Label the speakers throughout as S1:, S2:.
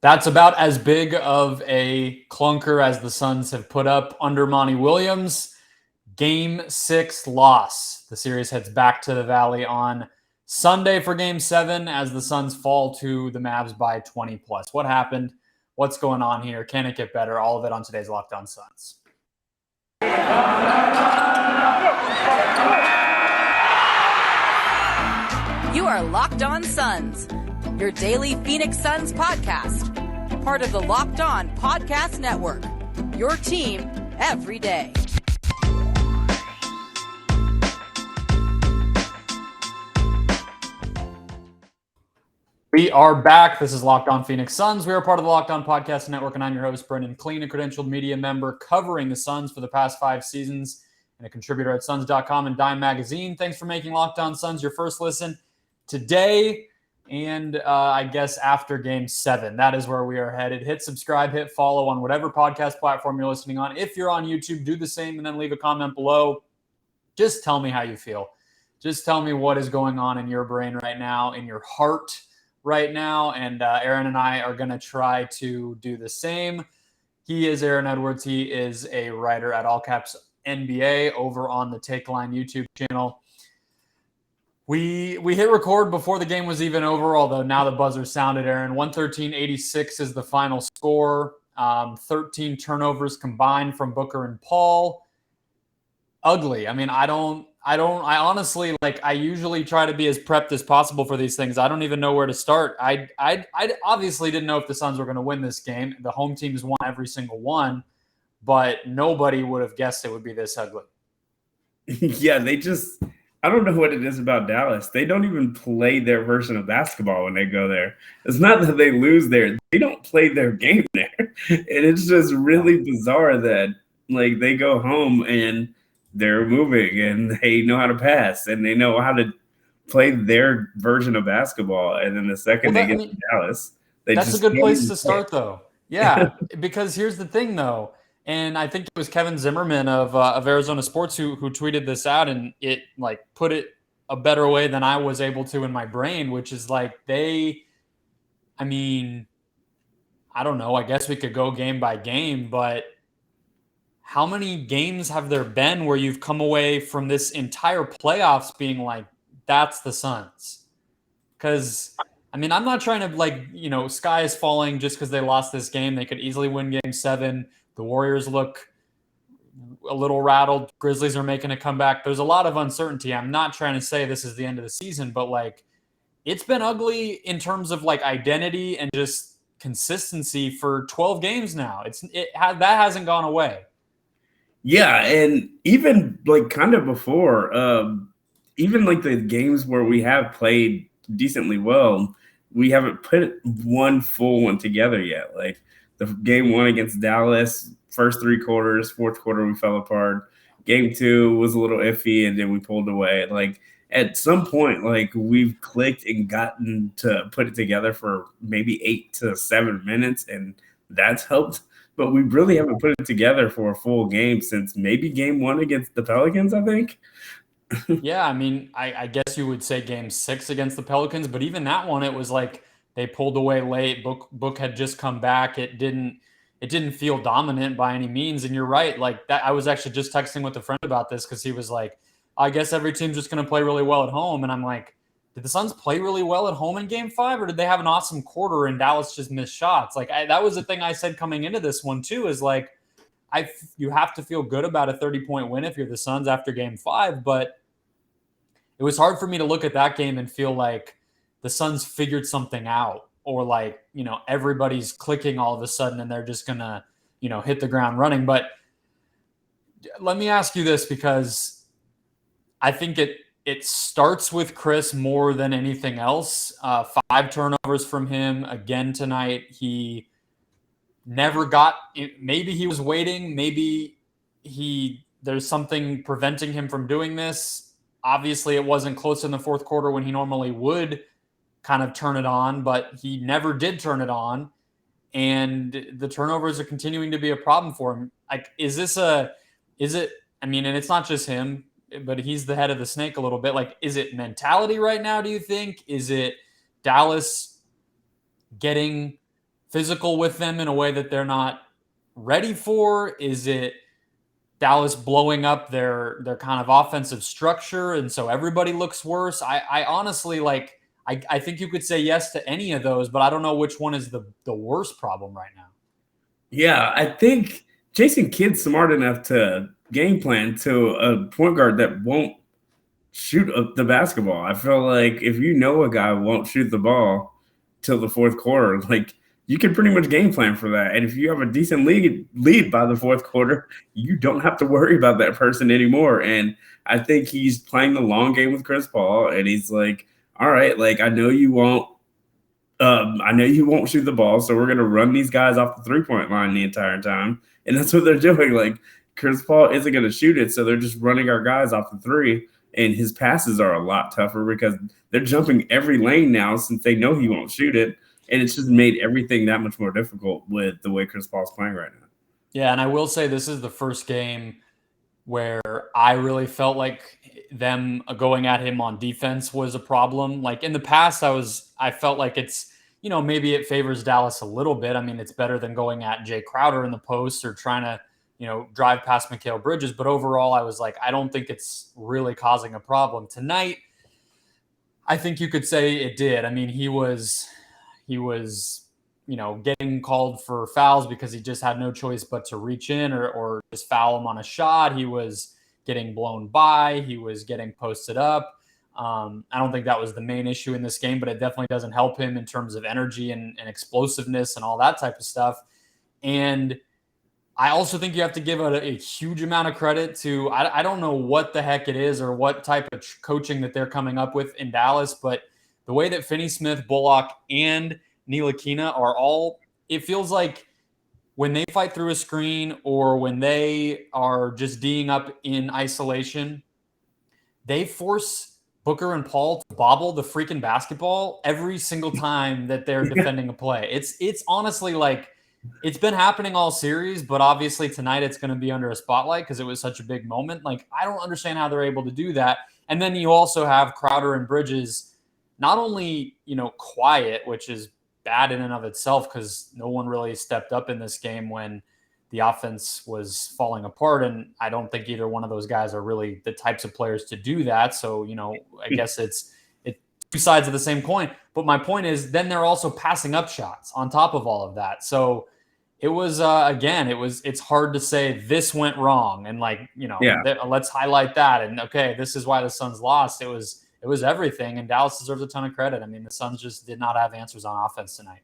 S1: That's about as big of a clunker as the Suns have put up under Monty Williams. Game 6 loss. The series heads back to the Valley on Sunday for Game 7 as the Suns fall to the Mavs by 20 plus. What happened? What's going on here? Can it get better? All of it on today's Locked On Suns.
S2: You are Locked On Suns, your daily Phoenix Suns podcast. Part of the Locked On Podcast Network, your team every day.
S1: We are back. This is Locked On Phoenix Suns. We are part of the Locked On Podcast Network, and I'm your host, Brendon Kleen, a credentialed media member covering the Suns for the past 5 seasons and a contributor at Suns.com and Dime Magazine. Thanks for making Locked On Suns your first listen today and I guess after Game 7. That is where we are headed. Hit subscribe, hit follow on whatever podcast platform you're listening on. If you're on YouTube, do the same and then leave a comment below. Just tell me how you feel. Just tell me what is going on in your brain right now, in your heart right now, and Aaron and I are going to try to do the same. He is Aaron Edwards. He is a writer at All Caps NBA over on the Take Line YouTube channel. We hit record before the game was even over, although now the buzzer sounded, Aaron. 113-86 is the final score. 13 turnovers combined from Booker and Paul. Ugly. I mean, I honestly, I usually try to be as prepped as possible for these things. I don't even know where to start. I obviously didn't know if the Suns were going to win this game. The home teams won every single one, but nobody would have guessed it would be this ugly.
S3: Yeah, I don't know what it is about Dallas. They don't even play their version of basketball when they go there. It's not that they lose there. They don't play their game there. And it's just really bizarre that, they go home and they're moving and they know how to pass and they know how to play their version of basketball. And then the second they get to Dallas,
S1: that's a good place to start, though. Yeah, because here's the thing, though. And I think it was Kevin Zimmerman of Arizona Sports who tweeted this out, and it put it a better way than I was able to in my brain, which is I don't know. I guess we could go game by game, but how many games have there been where you've come away from this entire playoffs being that's the Suns? Because, I'm not trying to sky is falling just because they lost this game. They could easily win Game 7. The Warriors look a little rattled. Grizzlies are making a comeback. There's a lot of uncertainty. I'm not trying to say this is the end of the season, but it's been ugly in terms of identity and just consistency for 12 games now. That hasn't gone away.
S3: Yeah, and even kind of before, even the games where we have played decently well, we haven't put one full one together yet. The game 1 against Dallas, first 3 quarters, fourth quarter we fell apart. Game 2 was a little iffy, and then we pulled away. At some point, we've clicked and gotten to put it together for maybe 8 to 7 minutes, and that's helped. But we really haven't put it together for a full game since maybe Game 1 against the Pelicans, I think.
S1: Yeah, I guess you would say Game 6 against the Pelicans, but even that one, it was they pulled away late. Book had just come back. It didn't feel dominant by any means. And you're right. That, I was actually just texting with a friend about this because he was I guess every team's just going to play really well at home. And I'm did the Suns play really well at home in Game 5, or did they have an awesome quarter and Dallas just missed shots? That was the thing I said coming into this one too. Is you have to feel good about a 30-point win if you're the Suns after Game 5, but it was hard for me to look at that game and feel the Suns figured something out, or everybody's clicking all of a sudden and they're just going to, hit the ground running. But let me ask you this, because I think it starts with Chris more than anything else. 5 turnovers from him again tonight. He never got, maybe he was waiting. Maybe there's something preventing him from doing this. Obviously it wasn't close in the fourth quarter when he normally would kind of turn it on, but he never did turn it on. And the turnovers are continuing to be a problem for him. And it's not just him, but he's the head of the snake a little bit. Is it mentality right now, do you think? Is it Dallas getting physical with them in a way that they're not ready for? Is it Dallas blowing up their kind of offensive structure, and so everybody looks worse? I honestly I think you could say yes to any of those, but I don't know which one is the worst problem right now.
S3: Yeah, I think Jason Kidd's smart enough to game plan to a point guard that won't shoot the basketball. I feel like if you know a guy won't shoot the ball till the fourth quarter, like you can pretty much game plan for that. And if you have a decent lead by the fourth quarter, you don't have to worry about that person anymore. And I think he's playing the long game with Chris Paul, and he's like, all right, like I know you won't shoot the ball, so we're gonna run these guys off the 3-point line the entire time. And that's what they're doing. Like Chris Paul isn't gonna shoot it, so they're just running our guys off the three. And his passes are a lot tougher because they're jumping every lane now since they know he won't shoot it. And it's just made everything that much more difficult with the way Chris Paul's playing right now.
S1: Yeah, and I will say this is the first game where I really felt like them going at him on defense was a problem. Like in the past, I felt like it's, maybe it favors Dallas a little bit. I mean, it's better than going at Jay Crowder in the post or trying to, drive past Mikal Bridges. But overall, I was like, I don't think it's really causing a problem. Tonight, I think you could say it did. I mean, he was, getting called for fouls because he just had no choice but to reach in or just foul him on a shot. He was getting blown by. He was getting posted up. I don't think that was the main issue in this game, but it definitely doesn't help him in terms of energy and explosiveness and all that type of stuff. And I also think you have to give a huge amount of credit to, I don't know what the heck it is or what type of coaching that they're coming up with in Dallas, but the way that Finney-Smith, Bullock, and Ntilikina are all, it feels like when they fight through a screen or when they are just D'ing up in isolation, they force Booker and Paul to bobble the freaking basketball every single time that they're defending a play. It's honestly like, it's been happening all series, but obviously tonight it's going to be under a spotlight because it was such a big moment. Like, I don't understand how they're able to do that. And then you also have Crowder and Bridges not only, quiet, which is bad in and of itself because no one really stepped up in this game when the offense was falling apart. And I don't think either one of those guys are really the types of players to do that. So, I guess it's two sides of the same coin. But my point is then they're also passing up shots on top of all of that. So it was, it's hard to say this went wrong. And let's highlight that. And okay, this is why the Suns lost. It was everything. And Dallas deserves a ton of credit. I mean, the Suns just did not have answers on offense tonight.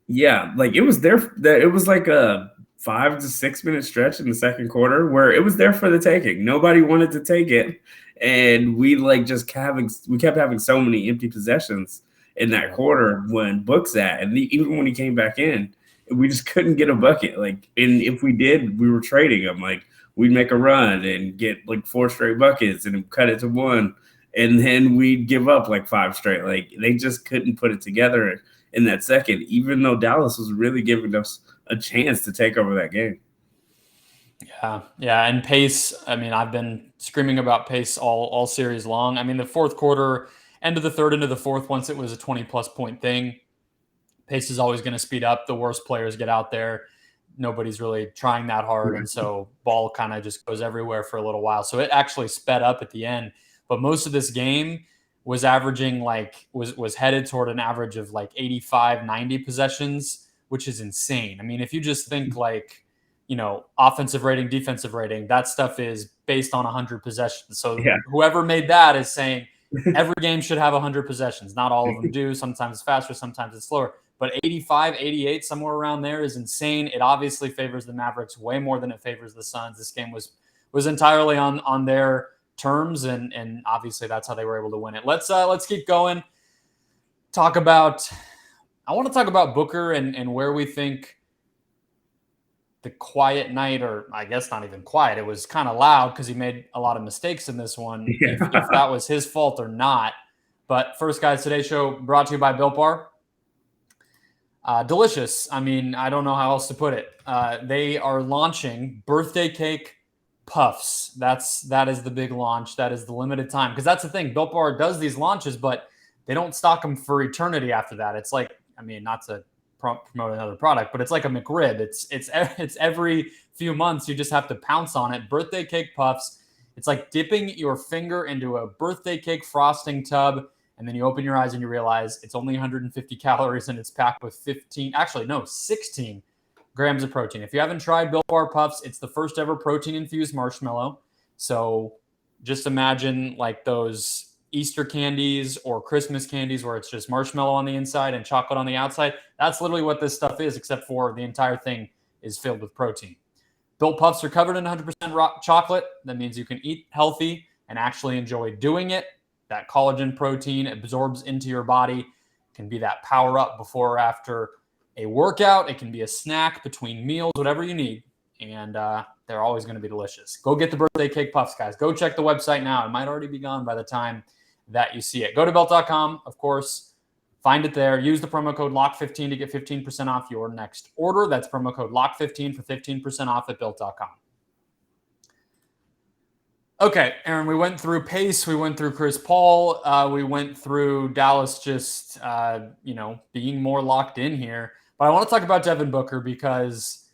S3: Yeah. Like it was there. It was like a 5 to 6 minute stretch in the second quarter where it was there for the taking. Nobody wanted to take it. And we kept having so many empty possessions in that quarter when Book's at, and even when he came back in, we just couldn't get a bucket. Like, and if we did, we were trading them. Like, we'd make a run and get like 4 straight buckets and cut it to 1, and then we'd give up like 5 straight. Like, they just couldn't put it together in that second, even though Dallas was really giving us a chance to take over that game.
S1: Yeah, and pace. I mean, I've been screaming about pace all series long. I mean, the fourth quarter, end of the third, into the fourth, once it was a 20-plus point thing, pace is always going to speed up. The worst players get out there. Nobody's really trying that hard, and so ball kind of just goes everywhere for a little while. So it actually sped up at the end. But most of this game was averaging was headed toward an average of like 85, 90 possessions, which is insane. I mean, if you just think offensive rating, defensive rating, that stuff is based on 100 possessions. So whoever made that is saying every game should have 100 possessions. Not all of them do. Sometimes it's faster, sometimes it's slower. But 85, 88, somewhere around there is insane. It obviously favors the Mavericks way more than it favors the Suns. This game was entirely on their terms, and obviously that's how they were able to win it. Let's keep going. I want to talk about Booker and where we think the quiet night, or I guess not even quiet, it was kind of loud because he made a lot of mistakes in this one, if that was his fault or not. But first, guys, today's show brought to you by Built Bar. Delicious. I mean, I don't know how else to put it. They are launching birthday cake puffs. That is the big launch. That is the limited time. Because that's the thing. Built Bar does these launches, but they don't stock them for eternity after that. It's like, I mean, not to promote another product, but it's like a McRib. It's every few months you just have to pounce on it. Birthday cake puffs. It's like dipping your finger into a birthday cake frosting tub, and then you open your eyes and you realize it's only 150 calories and it's packed with 16 grams of protein. If you haven't tried Built Bar Puffs, it's the first ever protein-infused marshmallow. So just imagine like those Easter candies or Christmas candies where it's just marshmallow on the inside and chocolate on the outside. That's literally what this stuff is, except for the entire thing is filled with protein. Built Puffs are covered in 100% raw chocolate. That means you can eat healthy and actually enjoy doing it. That collagen protein absorbs into your body. It can be that power up before or after a workout. It can be a snack between meals, whatever you need. And they're always going to be delicious. Go get the birthday cake puffs, guys. Go check the website now. It might already be gone by the time that you see it. Go to Belt.com, of course. Find it there. Use the promo code LOCK15 to get 15% off your next order. That's promo code LOCK15 for 15% off at Built.com. Okay, Aaron, we went through pace. We went through Chris Paul. We went through Dallas just, being more locked in here. But I want to talk about Devin Booker because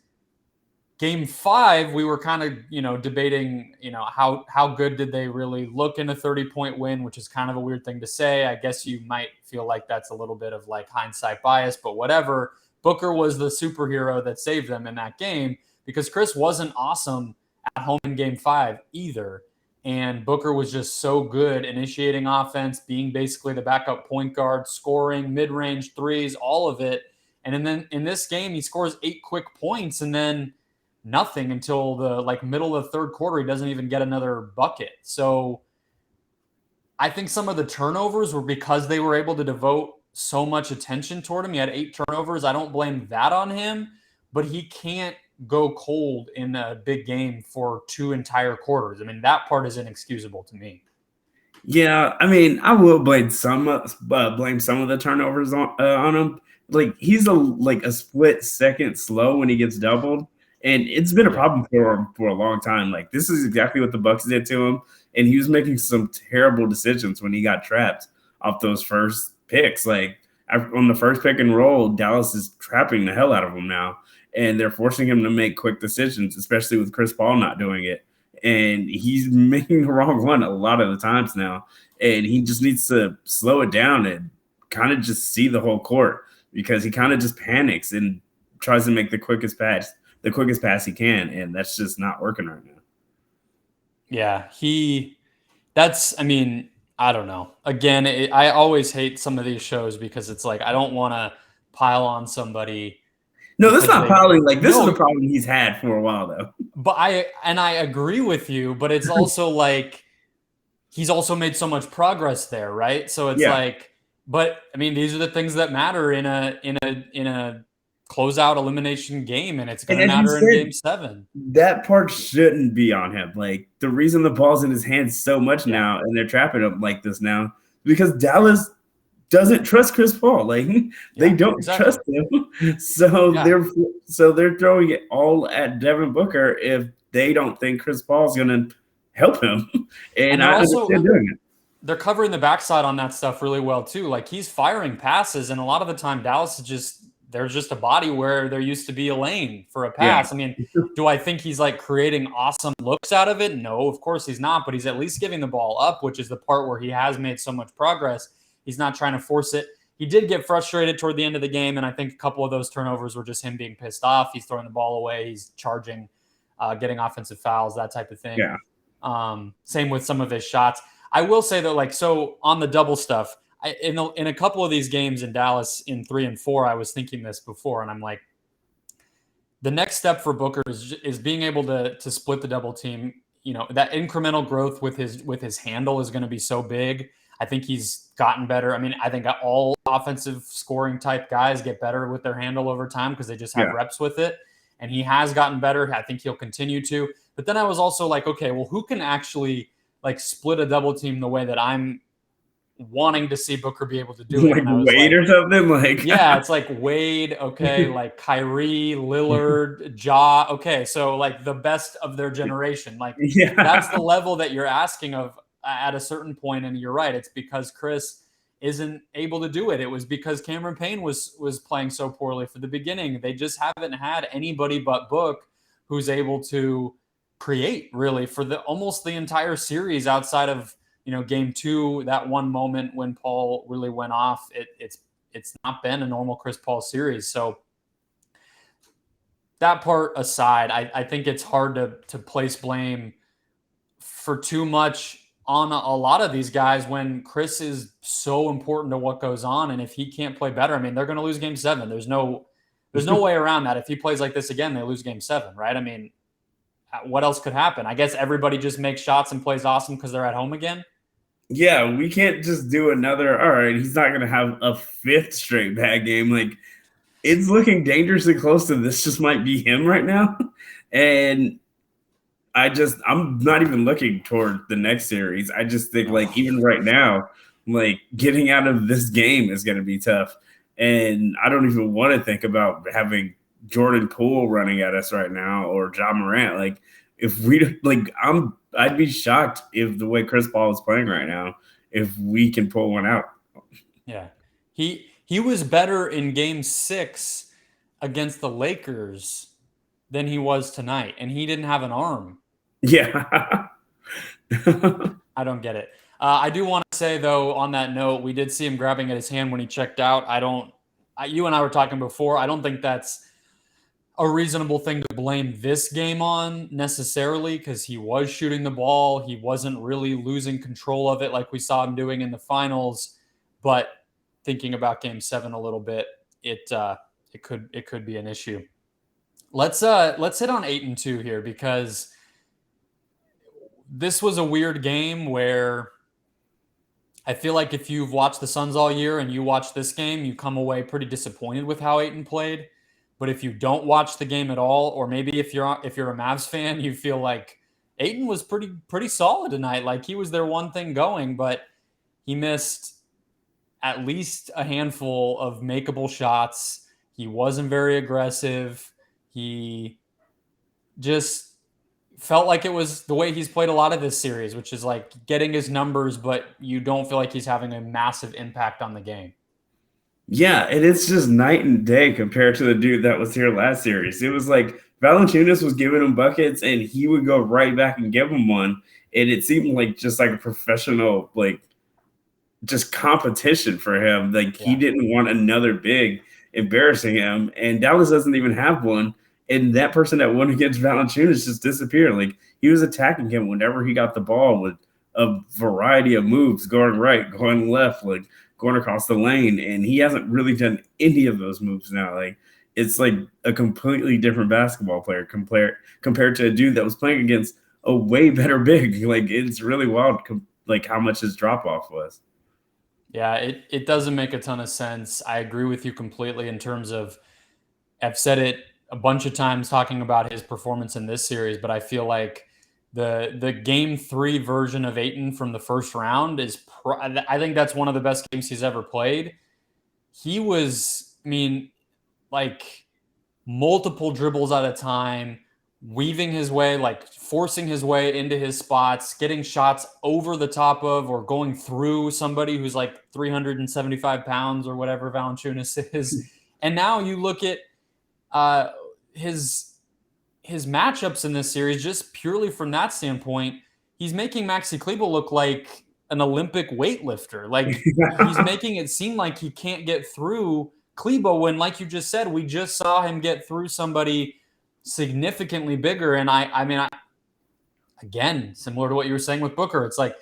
S1: Game 5, we were kind of, debating, how good did they really look in a 30-point win, which is kind of a weird thing to say. I guess you might feel like that's a little bit of like hindsight bias, but whatever. Booker was the superhero that saved them in that game because Chris wasn't awesome at home in Game 5 either. And Booker was just so good initiating offense, being basically the backup point guard, scoring, mid-range threes, all of it. And then in this game, he scores 8 quick points and then nothing until the middle of the third quarter. He doesn't even get another bucket. So I think some of the turnovers were because they were able to devote so much attention toward him. He had 8 turnovers. I don't blame that on him, but he can't go cold in a big game for 2 entire quarters. I mean, that part is inexcusable to me.
S3: Yeah, I mean, I will blame some of the turnovers on him. Like he's a split second slow when he gets doubled, and it's been a problem for him for a long time. Like this is exactly what the Bucks did to him, and he was making some terrible decisions when he got trapped off those first picks. Like on the first pick and roll, Dallas is trapping the hell out of him now. And they're forcing him to make quick decisions, especially with Chris Paul not doing it. And he's making the wrong one a lot of the times now. And he just needs to slow it down and kind of just see the whole court because he kind of just panics and tries to make the quickest pass he can. And that's just not working right now.
S1: Yeah, I don't know. Again, I always hate some of these shows because it's like I don't want to pile on somebody.
S3: No, that's not piling. This is a problem he's had for a while, though.
S1: But I agree with you, but it's also like he's also made so much progress there, right? So it's but I mean, these are the things that matter in a closeout elimination game, and it's going to matter in Game 7.
S3: That part shouldn't be on him. Like the reason the ball's in his hands so much now, and they're trapping him like this now, because Dallas doesn't trust Chris Paul. They don't trust him. So they're throwing it all at Devin Booker if they don't think Chris Paul's going to help him. And I understand doing it.
S1: They're covering the backside on that stuff really well too. Like he's firing passes, and a lot of the time Dallas is there's just a body where there used to be a lane for a pass. Yeah. I mean, do I think he's creating awesome looks out of it? No, of course he's not, but he's at least giving the ball up, which is the part where he has made so much progress. He's not trying to force it. He did get frustrated toward the end of the game, and I think a couple of those turnovers were just him being pissed off. He's throwing the ball away. He's charging, getting offensive fouls, that type of thing.
S3: Yeah.
S1: Same with some of his shots. I will say that, so on the double stuff, in a couple of these games in Dallas in 3 and 4, I was thinking this before, and I'm like, the next step for Booker is being able to split the double team. That incremental growth with his handle is going to be so big. I think he's gotten better. I mean, I think all offensive scoring type guys get better with their handle over time because they just have reps with it. And he has gotten better. I think he'll continue to. But then I was also like, okay, well, who can actually split a double team the way that I'm wanting to see Booker be able to do it?
S3: Wade or something?
S1: Yeah, it's like Wade, okay, Kyrie, Lillard, Ja. Okay, so the best of their generation. That's the level that you're asking of at a certain point, and you're right. It's because Chris isn't able to do it. It was because Cameron Payne was playing so poorly for the beginning. They just haven't had anybody but Book who's able to create really for almost the entire series outside of, game 2, that one moment when Paul really went off. It's not been a normal Chris Paul series. So that part aside, I think it's hard to place blame for too much on a lot of these guys when Chris is so important to what goes on. And if he can't play better, I mean, they're going to lose game 7. There's no way around that. If he plays like this again, they lose game 7, right? I mean, what else could happen? I guess everybody just makes shots and plays awesome because they're at home again.
S3: Yeah, we can't just do another, all right, he's not going to have a 5th straight bad game. Like, it's looking dangerously close to this just might be him right now. And I'm not even looking toward the next series. I just think, like, even right now, like, getting out of this game is going to be tough. And I don't even want to think about having Jordan Poole running at us right now or John Morant. Like, if we, like, I'd be shocked if the way Chris Paul is playing right now, if we can pull one out.
S1: Yeah. He was better in game 6 against the Lakers than he was tonight. And he didn't have an arm.
S3: Yeah.
S1: I don't get it. I do want to say, though, on that note, we did see him grabbing at his hand when he checked out. You and I were talking before. I don't think that's a reasonable thing to blame this game on necessarily, because he was shooting the ball. He wasn't really losing control of it like we saw him doing in the finals. But thinking about game 7 a little bit, it could be an issue. Let's hit on Ayton too here, because this was a weird game where I feel like if you've watched the Suns all year and you watch this game, you come away pretty disappointed with how Ayton played. But if you don't watch the game at all, or maybe if you're a Mavs fan, you feel like Ayton was pretty solid tonight. Like, he was their one thing going, but he missed at least a handful of makeable shots. He wasn't very aggressive. He just felt like it was the way he's played a lot of this series, which is like getting his numbers, but you don't feel like he's having a massive impact on the game.
S3: Yeah, and it's just night and day compared to the dude that was here last series. It was like Valanciunas was giving him buckets, and he would go right back and give him one. And it seemed like just like a professional, like, just competition for him. Like, he didn't want another big embarrassing him, and Dallas doesn't even have one. And that person that won against Valanciunas just disappeared. Like, he was attacking him whenever he got the ball with a variety of moves, going right, going left, like going across the lane. And he hasn't really done any of those moves now. Like, it's like a completely different basketball player compared to a dude that was playing against a way better big. Like, it's really wild, like, how much his drop off was.
S1: Yeah, it doesn't make a ton of sense. I agree with you completely in terms of, I've said it a bunch of times talking about his performance in this series, but I feel like the game 3 version of Ayton from the first round I think that's one of the best games he's ever played. He was, like, multiple dribbles at a time, weaving his way, like forcing his way into his spots, getting shots over the top of or going through somebody who's like 375 pounds or whatever Valanciunas is. And now you look at his matchups in this series, just purely from that standpoint, he's making Maxi Kleber look like an Olympic weightlifter. Like, he's making it seem like he can't get through Kleber when, like you just said, we just saw him get through somebody significantly bigger. And I again, similar to what you were saying with Booker, it's like,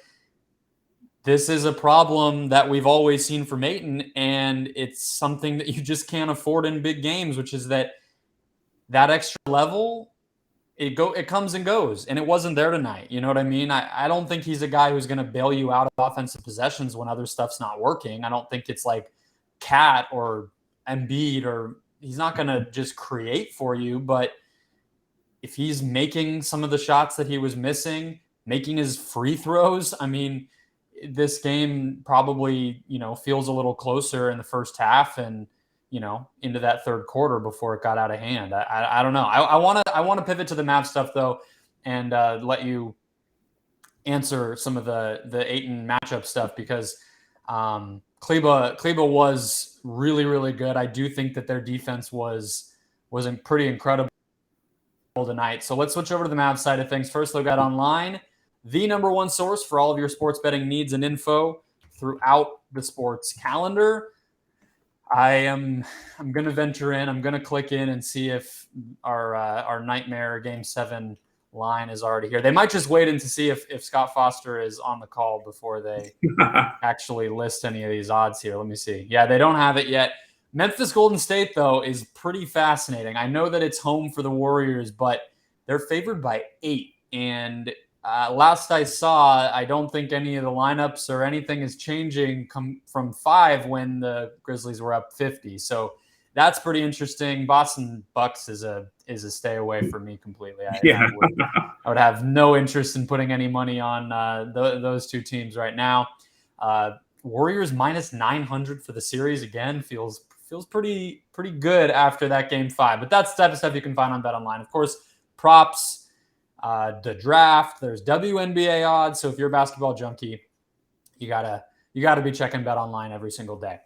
S1: this is a problem that we've always seen from Ayton, and it's something that you just can't afford in big games, which is that extra level, it comes and goes, and it wasn't there tonight. You know what I mean? I don't think he's a guy who's going to bail you out of offensive possessions when other stuff's not working. I don't think it's like Cat or Embiid, or he's not going to just create for you, but if he's making some of the shots that he was missing, making his free throws, this game probably, feels a little closer in the first half and, into that third quarter before it got out of hand. I don't know. I want to pivot to the Mavs stuff though, and let you answer some of the Ayton matchup stuff, because Kleba was really, really good. I do think that their defense was pretty incredible tonight. So let's switch over to the Mavs side of things. First, look at BetOnline, the number one source for all of your sports betting needs and info throughout the sports calendar. I'm going to venture in. I'm going to click in and see if our nightmare Game 7 line is already here. They might just wait in to see if Scott Foster is on the call before they actually list any of these odds here. Let me see. Yeah, they don't have it yet. Memphis Golden State, though, is pretty fascinating. I know that it's home for the Warriors, but they're favored by 8. And last I saw, I don't think any of the lineups or anything is changing from 5 when the Grizzlies were up 50. So that's pretty interesting. Boston Bucks is a stay away for me completely. I would have no interest in putting any money on those two teams right now. Warriors minus 900 for the series again feels pretty good after that Game 5. But that's the type of stuff you can find on BetOnline. Of course, props, the draft. There's WNBA odds. So if you're a basketball junkie, you gotta be checking BetOnline every single day.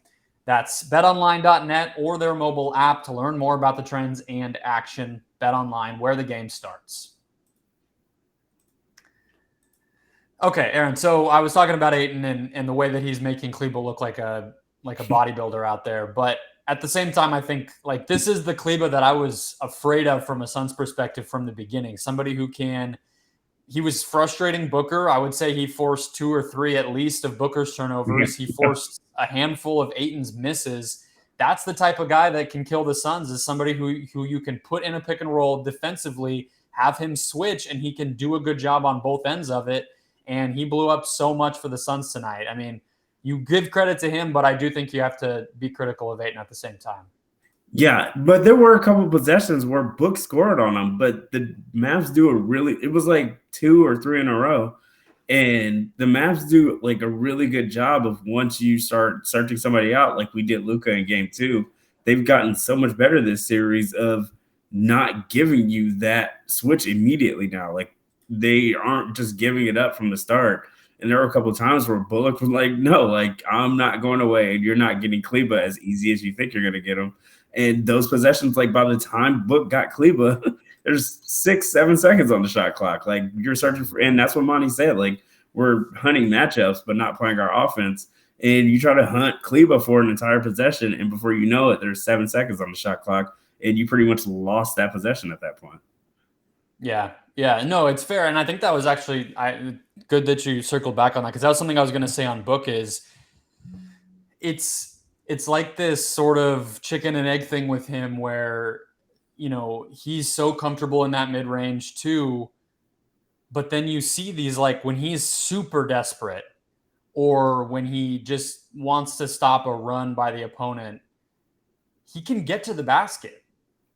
S1: That's betonline.net or their mobile app to learn more about the trends and action. BetOnline, where the game starts. Okay, Aaron. So I was talking about Ayton and the way that he's making Kleba look like a bodybuilder out there. But at the same time, I think like this is the Kleba that I was afraid of from a Suns perspective from the beginning. Somebody who he was frustrating Booker. I would say he forced 2 or 3 at least of Booker's turnovers. He forced a handful of Ayton's misses. That's the type of guy that can kill the Suns, is somebody who you can put in a pick and roll defensively, have him switch, and he can do a good job on both ends of it. And he blew up so much for the Suns tonight. I mean, you give credit to him, but I do think you have to be critical of Ayton at the same time.
S3: Yeah, but there were a couple of possessions where Book scored on them, but the Mavs do it was like 2 or 3 in a row. And the Mavs do like a really good job of once you start searching somebody out, like we did Luka in Game 2, they've gotten so much better this series of not giving you that switch immediately now. Like they aren't just giving it up from the start. And there were a couple of times where Bullock was like, no, like I'm not going away and you're not getting Kleba as easy as you think you're going to get him. And those possessions, like by the time Book got Kleba, there's 6-7 seconds on the shot clock. Like you're searching for, and that's what Monty said. Like we're hunting matchups, but not playing our offense. And you try to hunt Kleba for an entire possession, and before you know it, there's 7 seconds on the shot clock, and you pretty much lost that possession at that point.
S1: Yeah, no, it's fair, and I think that was actually good that you circled back on that, because that was something I was going to say on Book. Is it's like this sort of chicken and egg thing with him where, you know, he's so comfortable in that mid-range too, but then you see these, like when he's super desperate or when he just wants to stop a run by the opponent, he can get to the basket.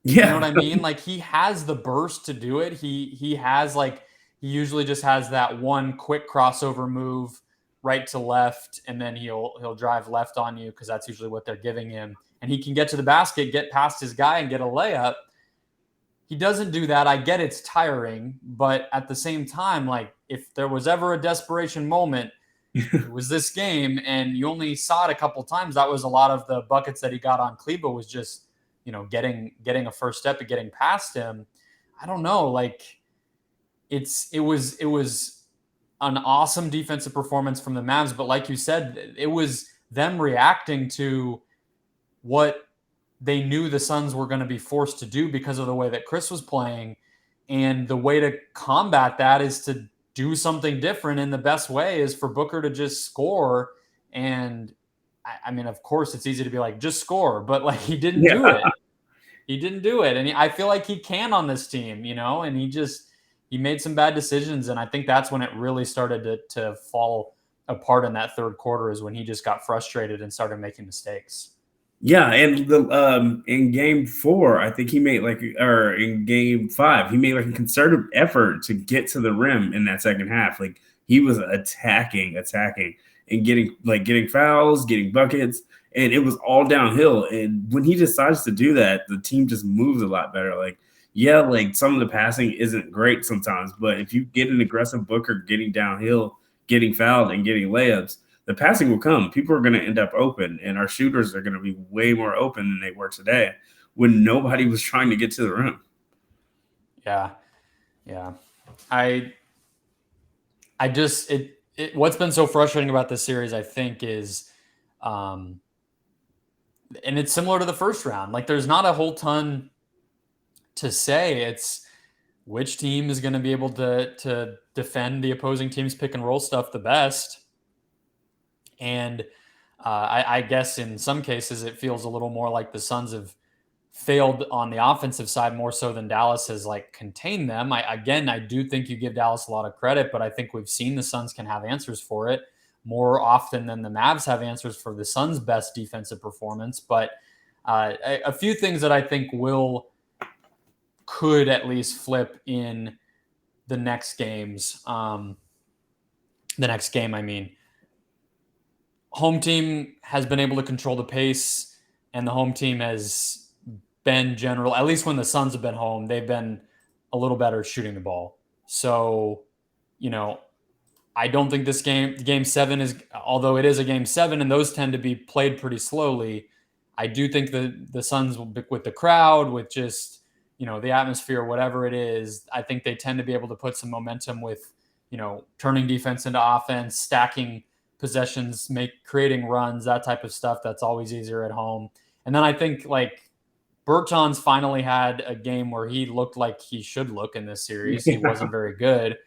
S3: Yeah.
S1: You know what I mean? Like he has the burst to do it. He has he usually just has that one quick crossover move right to left, and then he'll drive left on you because that's usually what they're giving him. And he can get to the basket, get past his guy, and get a layup. He doesn't do that. I get it's tiring, but at the same time, like if there was ever a desperation moment, it was this game, and you only saw it a couple times. That was a lot of the buckets that he got on Kleba was just, you know, getting a first step and getting past him. I don't know, like it was an awesome defensive performance from the Mavs, but like you said, it was them reacting to what they knew the Suns were going to be forced to do because of the way that Chris was playing. And the way to combat that is to do something different. And the best way is for Booker to just score. And I mean, of course it's easy to be like, just score, but like he didn't do it. He didn't do it. And I feel like he can on this team, you know, and he made some bad decisions. And I think that's when it really started to fall apart in that third quarter, is when he just got frustrated and started making mistakes.
S3: Yeah, and in Game 4, I think he made in Game 5, he made like a concerted effort to get to the rim in that second half. Like he was attacking and getting fouls, getting buckets, and it was all downhill. And when he decides to do that, the team just moves a lot better. Like, yeah, like some of the passing isn't great sometimes, but if you get an aggressive Booker getting downhill, getting fouled, and getting layups, the passing will come. People are going to end up open, and our shooters are going to be way more open than they were today when nobody was trying to get to the rim.
S1: Yeah. What's been so frustrating about this series, I think, is, and it's similar to the first round. Like, there's not a whole ton to say. It's which team is going to be able to defend the opposing team's pick and roll stuff the best. And I guess in some cases it feels a little more like the Suns have failed on the offensive side more so than Dallas has like contained them. I do think you give Dallas a lot of credit, but I think we've seen the Suns can have answers for it more often than the Mavs have answers for the Suns' best defensive performance. But a few things that I think could at least flip in the next games. The next game, I mean. Home team has been able to control the pace, and the home team has been general, at least when the Suns have been home, they've been a little better shooting the ball. So, I don't think this game 7 is, although it is a game 7 and those tend to be played pretty slowly, I do think the Suns, with the crowd, with just, the atmosphere, whatever it is, I think they tend to be able to put some momentum with, turning defense into offense, stacking possessions, creating runs, that type of stuff. That's always easier at home. And then I think Bertans finally had a game where he looked like he should look in this series. He wasn't very good,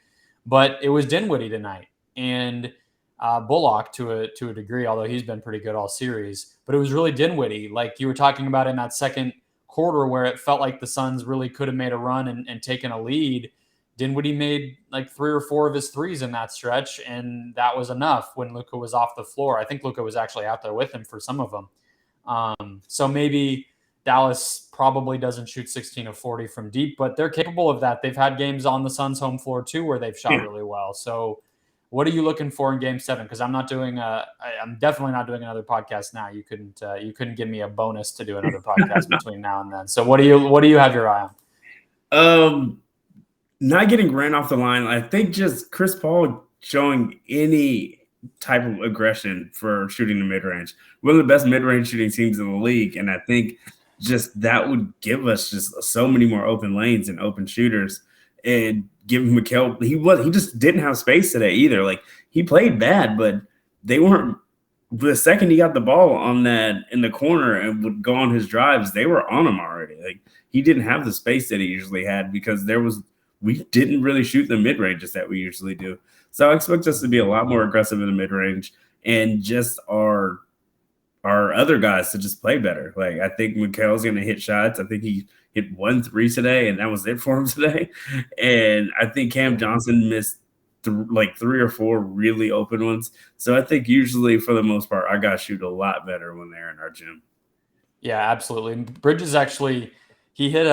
S1: but it was Dinwiddie tonight and Bullock to a degree, although he's been pretty good all series. But it was really Dinwiddie, like you were talking about in that second quarter, where it felt like the Suns really could have made a run and taken a lead. Dinwiddie made like 3 or 4 of his threes in that stretch, and that was enough when Luka was off the floor. I think Luka was actually out there with him for some of them. So maybe Dallas probably doesn't shoot 16 of 40 from deep, but they're capable of that. They've had games on the Suns' home floor too where they've shot really well. So what are you looking for in game 7? Because I'm definitely not doing another podcast now. You couldn't give me a bonus to do another podcast between now and then. So what do you have your eye on?
S3: Not getting ran off the line. I think just Chris Paul showing any type of aggression for shooting the mid-range. One of the best mid-range shooting teams in the league, and I think just that would give us just so many more open lanes and open shooters. And give Mikal, he just didn't have space today either. Like, he played bad, but they weren't. The second he got the ball on that in the corner and would go on his drives, they were on him already. Like, he didn't have the space that he usually had because we didn't really shoot the mid-ranges that we usually do. So I expect us to be a lot more aggressive in the mid-range and just our other guys to just play better. Like, I think Mikal's going to hit shots. I think he hit 1 3 today, and that was it for him today. And I think Cam Johnson missed 3 or 4 really open ones. So I think usually, for the most part, our guys shoot a lot better when they're in our gym.
S1: Yeah, absolutely. Bridges actually, he hit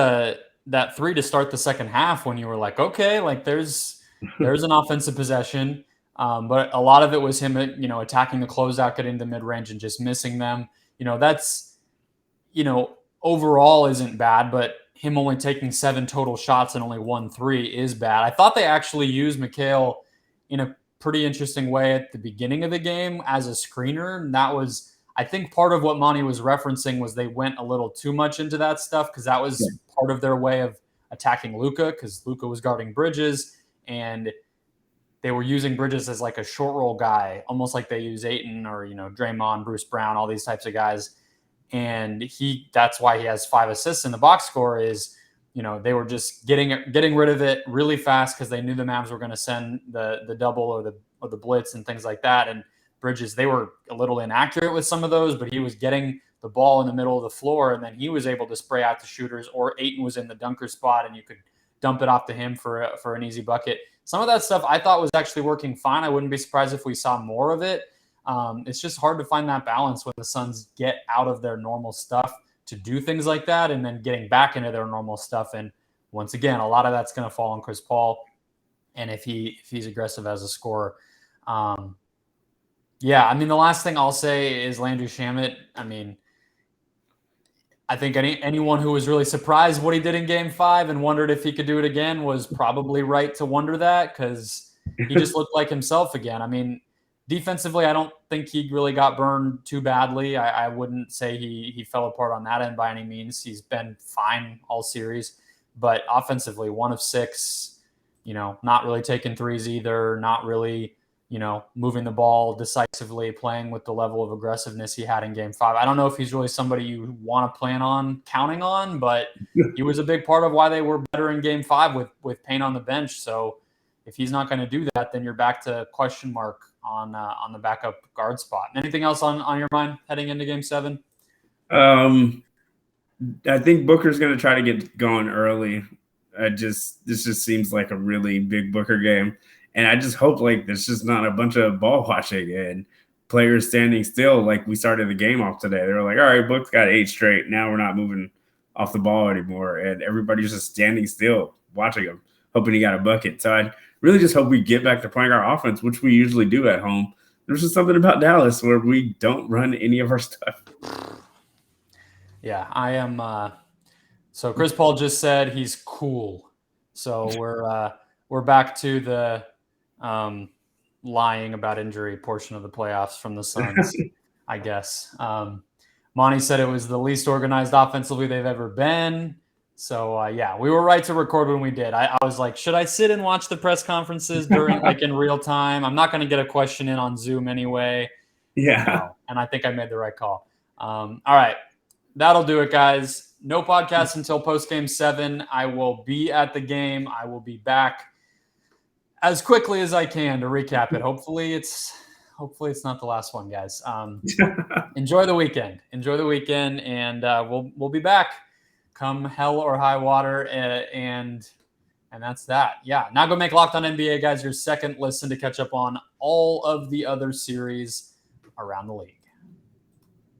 S1: that 3 to start the second half when you were like, okay, like there's an offensive possession. But a lot of it was him, attacking the closeout, getting the mid-range and just missing them. That's, overall isn't bad, but him only taking 7 total shots and only 1 3 is bad. I thought they actually used Mikal in a pretty interesting way at the beginning of the game as a screener. And that was, I think, part of what Monty was referencing was they went a little too much into that stuff because that was part of their way of attacking Luka, because Luka was guarding Bridges and they were using Bridges as like a short roll guy, almost like they use Ayton or, Draymond, Bruce Brown, all these types of guys. And that's why he has 5 assists in the box score is, they were just getting rid of it really fast because they knew the Mavs were going to send the double or the blitz and things like that. And Bridges, they were a little inaccurate with some of those, but he was getting the ball in the middle of the floor, and then he was able to spray out the shooters, or Ayton was in the dunker spot and you could dump it off to him for an easy bucket. Some of that stuff I thought was actually working fine. I wouldn't be surprised if we saw more of it. It's just hard to find that balance when the Suns get out of their normal stuff to do things like that and then getting back into their normal stuff. And once again, a lot of that's going to fall on Chris Paul. And if he's aggressive as a scorer. The last thing I'll say is Landry Shamet. I think anyone who was really surprised what he did in game 5 and wondered if he could do it again was probably right to wonder that, because he just looked like himself again. Defensively, I don't think he really got burned too badly. I wouldn't say he fell apart on that end by any means. He's been fine all series. But offensively, 1 of 6, not really taking threes either, not really, moving the ball decisively, playing with the level of aggressiveness he had in Game 5. I don't know if he's really somebody you want to plan on counting on, but he was a big part of why they were better in Game 5 with Payne on the bench. So if he's not going to do that, then you're back to question mark on the backup guard spot. Anything else on your mind heading into Game 7?
S3: I think Booker's going to try to get going early. This just seems like a really big Booker game. And I just hope there's just not a bunch of ball watching and players standing still like we started the game off today. They were like, all right, Book's got 8 straight. Now we're not moving off the ball anymore. And everybody's just standing still watching him, hoping he got a bucket. So I really just hope we get back to playing our offense, which we usually do at home. There's just something about Dallas where we don't run any of our stuff.
S1: Yeah, I am. So Chris Paul just said he's cool. So we're back to the lying about injury portion of the playoffs from the Suns, I guess. Monty said it was the least organized offensively they've ever been. So yeah, we were right to record when we did. I was like, should I sit and watch the press conferences during in real time? I'm not going to get a question in on Zoom anyway.
S3: Yeah.
S1: No. And I think I made the right call. All right. That'll do it, guys. No podcast until post-game 7. I will be at the game. I will be back as quickly as I can to recap it. Hopefully it's not the last one, guys. Enjoy the weekend. And we'll be back come hell or high water. And that's that. Yeah. Now go make Locked On NBA, guys, your second listen to catch up on all of the other series around the league.